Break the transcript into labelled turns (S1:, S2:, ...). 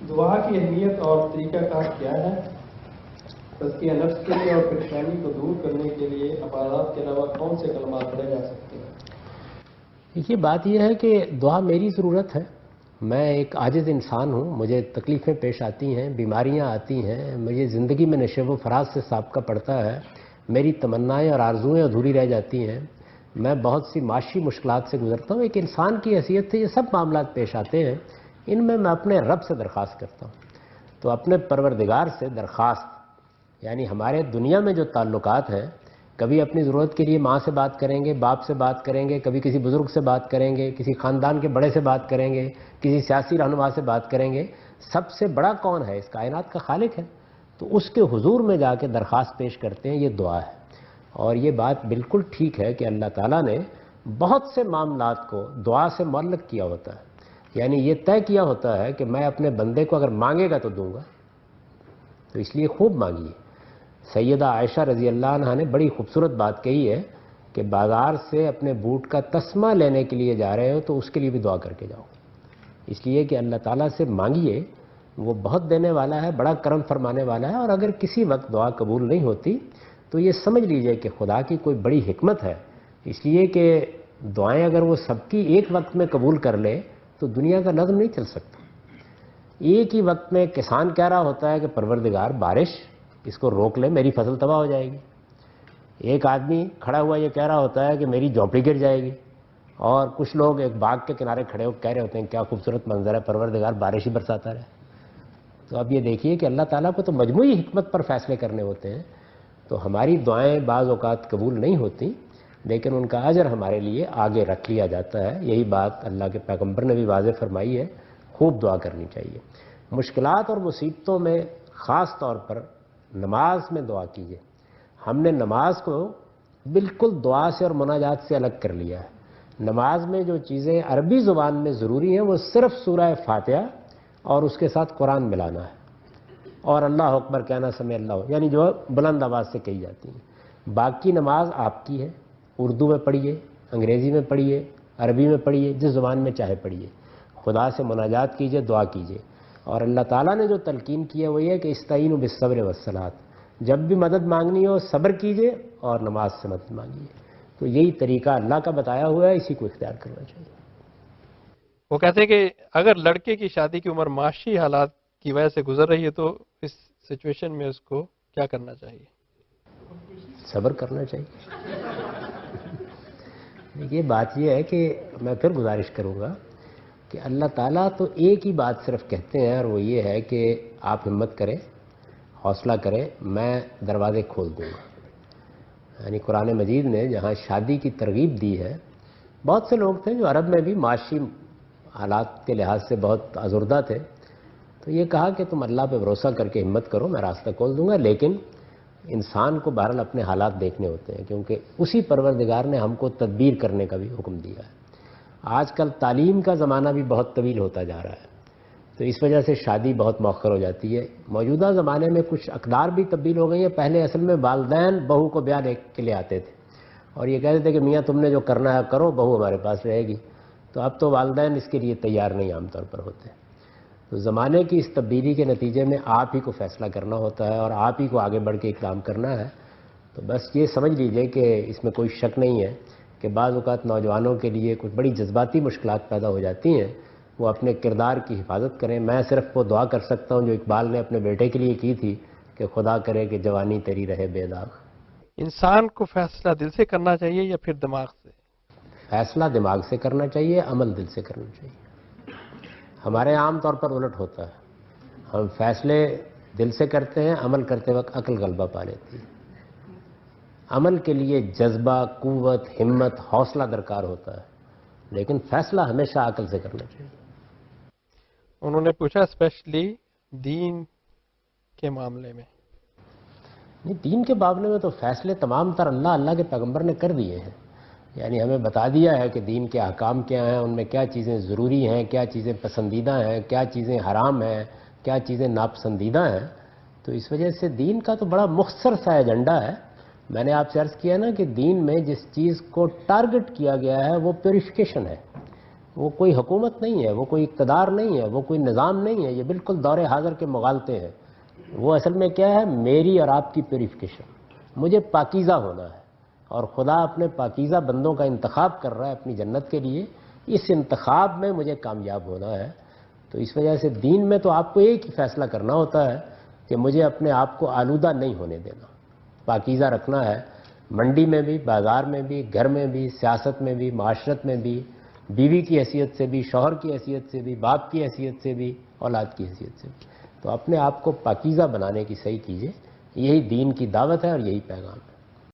S1: دعا کی اہمیت اور طریقہ کار کیا ہے؟ تزکیہ نفس کے لیے اور پریشانی کو دور کرنے کے لیے عبادات کے علاوہ کون سے کلمات پڑھے جا سکتے ہیں؟
S2: دیکھیے، بات یہ ہے کہ دعا میری ضرورت ہے. میں ایک عاجز انسان ہوں، مجھے تکلیفیں پیش آتی ہیں، بیماریاں آتی ہیں، مجھے زندگی میں نشیب و فراز سے سابقہ پڑتا ہے، میری تمنائیں اور آرزوئیں ادھوری رہ جاتی ہیں، میں بہت سی معاشی مشکلات سے گزرتا ہوں. ایک انسان کی حیثیت سے یہ سب معاملات پیش آتے ہیں. ان میں اپنے رب سے درخواست کرتا ہوں. تو اپنے پروردگار سے درخواست، یعنی ہمارے دنیا میں جو تعلقات ہیں، کبھی اپنی ضرورت کے لیے ماں سے بات کریں گے، باپ سے بات کریں گے، کبھی کسی بزرگ سے بات کریں گے، کسی خاندان کے بڑے سے بات کریں گے، کسی سیاسی رہنما سے بات کریں گے. سب سے بڑا کون ہے؟ اس کائنات کا خالق ہے. تو اس کے حضور میں جا کے درخواست پیش کرتے ہیں، یہ دعا ہے. اور یہ بات بالکل ٹھیک ہے کہ اللہ تعالیٰ نے بہت سے معاملات کو دعا سے معلق کیا ہوتا ہے. یعنی یہ طے کیا ہوتا ہے کہ میں اپنے بندے کو اگر مانگے گا تو دوں گا، تو اس لیے خوب مانگیے. سیدہ عائشہ رضی اللہ عنہ نے بڑی خوبصورت بات کہی ہے کہ بازار سے اپنے بوٹ کا تسمہ لینے کے لیے جا رہے ہو تو اس کے لیے بھی دعا کر کے جاؤ. اس لیے کہ اللہ تعالیٰ سے مانگیے، وہ بہت دینے والا ہے، بڑا کرم فرمانے والا ہے. اور اگر کسی وقت دعا قبول نہیں ہوتی تو یہ سمجھ لیجئے کہ خدا کی کوئی بڑی حکمت ہے. اس لیے کہ دعائیں اگر وہ سب کی ایک وقت میں قبول کر لے تو دنیا کا نظم نہیں چل سکتا. ایک ہی وقت میں کسان کہہ رہا ہوتا ہے کہ پروردگار بارش اس کو روک لے، میری فصل تباہ ہو جائے گی. ایک آدمی کھڑا ہوا یہ کہہ رہا ہوتا ہے کہ میری جھونپڑی گر جائے گی. اور کچھ لوگ ایک باغ کے کنارے کھڑے ہو کہہ رہے ہوتے ہیں کیا خوبصورت منظر ہے، پروردگار بارش ہی برساتا رہے. تو اب یہ دیکھیے کہ اللہ تعالیٰ کو تو مجموعی حکمت پر فیصلے کرنے ہوتے ہیں. تو ہماری دعائیں بعض اوقات قبول نہیں ہوتی، لیکن ان کا اجر ہمارے لیے آگے رکھ لیا جاتا ہے. یہی بات اللہ کے پیغمبر نے بھی واضح فرمائی ہے، خوب دعا کرنی چاہیے. مشکلات اور مصیبتوں میں خاص طور پر نماز میں دعا کیجیے. ہم نے نماز کو بالکل دعا سے اور مناجات سے الگ کر لیا ہے. نماز میں جو چیزیں عربی زبان میں ضروری ہیں وہ صرف سورہ فاتحہ اور اس کے ساتھ قرآن ملانا ہے، اور اللہ اکبر کہنا، سمع اللہ، یعنی جو بلند آواز سے کہی جاتی ہیں. باقی نماز آپ کی ہے، اردو میں پڑھیے، انگریزی میں پڑھیے، عربی میں پڑھیے، جس زبان میں چاہے پڑھیے. خدا سے مناجات کیجیے، دعا کیجیے. اور اللہ تعالیٰ نے جو تلقین کی ہے وہ یہ کہ استعینوا بالصبر والصلاۃ، جب بھی مدد مانگنی ہو صبر کیجیے اور نماز سے مدد مانگیے. تو یہی طریقہ اللہ کا بتایا ہوا ہے، اسی کو اختیار کرنا چاہیے.
S1: وہ کہتے ہیں کہ اگر لڑکے کی شادی کی عمر معاشی حالات کی وجہ سے گزر رہی ہے تو اس سچویشن میں اس کو کیا کرنا چاہیے؟
S2: صبر کرنا چاہیے. یہ بات یہ ہے کہ میں پھر گزارش کروں گا کہ اللہ تعالیٰ تو ایک ہی بات صرف کہتے ہیں، اور وہ یہ ہے کہ آپ ہمت کریں، حوصلہ کریں، میں دروازے کھول دوں گا. یعنی قرآن مجید نے جہاں شادی کی ترغیب دی ہے، بہت سے لوگ تھے جو عرب میں بھی معاشی حالات کے لحاظ سے بہت آزردہ تھے، تو یہ کہا کہ تم اللہ پہ بھروسہ کر کے ہمت کرو، میں راستہ کھول دوں گا. لیکن انسان کو بہرحال اپنے حالات دیکھنے ہوتے ہیں، کیونکہ اسی پروردگار نے ہم کو تدبیر کرنے کا بھی حکم دیا ہے. آج کل تعلیم کا زمانہ بھی بہت طویل ہوتا جا رہا ہے، تو اس وجہ سے شادی بہت مؤخر ہو جاتی ہے. موجودہ زمانے میں کچھ اقدار بھی تبدیل ہو گئی ہیں. پہلے اصل میں والدین بہو کو بیاہ لے کے لے آتے تھے اور یہ کہتے تھے کہ میاں تم نے جو کرنا ہے کرو، بہو ہمارے پاس رہے گی. تو اب تو والدین اس کے لیے تیار نہیں عام طور پر ہوتے. تو زمانے کی اس تبدیلی کے نتیجے میں آپ ہی کو فیصلہ کرنا ہوتا ہے اور آپ ہی کو آگے بڑھ کے اقدام کرنا ہے. تو بس یہ سمجھ لیجئے کہ اس میں کوئی شک نہیں ہے کہ بعض اوقات نوجوانوں کے لیے کچھ بڑی جذباتی مشکلات پیدا ہو جاتی ہیں. وہ اپنے کردار کی حفاظت کریں. میں صرف وہ دعا کر سکتا ہوں جو اقبال نے اپنے بیٹے کے لیے کی تھی کہ خدا کرے کہ جوانی تیری رہے بے داغ.
S1: انسان کو فیصلہ دل سے کرنا چاہیے یا پھر دماغ سے؟
S2: فیصلہ دماغ سے کرنا چاہیے، عمل دل سے کرنا چاہیے. ہمارے عام طور پر الٹ ہوتا ہے، ہم فیصلے دل سے کرتے ہیں، عمل کرتے وقت عقل غلبہ پا لیتی ہے. عمل کے لیے جذبہ، قوت، ہمت، حوصلہ درکار ہوتا ہے، لیکن فیصلہ ہمیشہ عقل سے کرنا چاہیے.
S1: انہوں نے پوچھا اسپیشلی دین کے معاملے میں.
S2: نہیں، دین کے معاملے میں تو فیصلے تمام تر اللہ کے پیغمبر نے کر دیے ہیں. یعنی ہمیں بتا دیا ہے کہ دین کے احکام کیا ہیں، ان میں کیا چیزیں ضروری ہیں، کیا چیزیں پسندیدہ ہیں، کیا چیزیں حرام ہیں، کیا چیزیں ناپسندیدہ ہیں. تو اس وجہ سے دین کا تو بڑا مختصر سا ایجنڈا ہے. میں نے آپ سے عرض کیا نا کہ دین میں جس چیز کو ٹارگٹ کیا گیا ہے وہ پیوریفیکیشن ہے. وہ کوئی حکومت نہیں ہے، وہ کوئی اقتدار نہیں ہے، وہ کوئی نظام نہیں ہے، یہ بالکل دور حاضر کے مغالطے ہیں۔ وہ اصل میں کیا ہے، میری اور آپ کی پیوریفیکیشن، مجھے پاکیزہ ہونا ہے، اور خدا اپنے پاکیزہ بندوں کا انتخاب کر رہا ہے اپنی جنت کے لیے، اس انتخاب میں مجھے کامیاب ہونا ہے۔ تو اس وجہ سے دین میں تو آپ کو ایک ہی فیصلہ کرنا ہوتا ہے کہ مجھے اپنے آپ کو آلودہ نہیں ہونے دینا، پاکیزہ رکھنا ہے، منڈی میں بھی، بازار میں بھی، گھر میں بھی، سیاست میں بھی، معاشرت میں بھی، بیوی کی حیثیت سے بھی، شوہر کی حیثیت سے بھی، باپ کی حیثیت سے بھی، اولاد کی حیثیت سے بھی۔ تو اپنے آپ کو پاکیزہ بنانے کی صحیح کیجیے، یہی دین کی دعوت ہے اور یہی پیغام ہے۔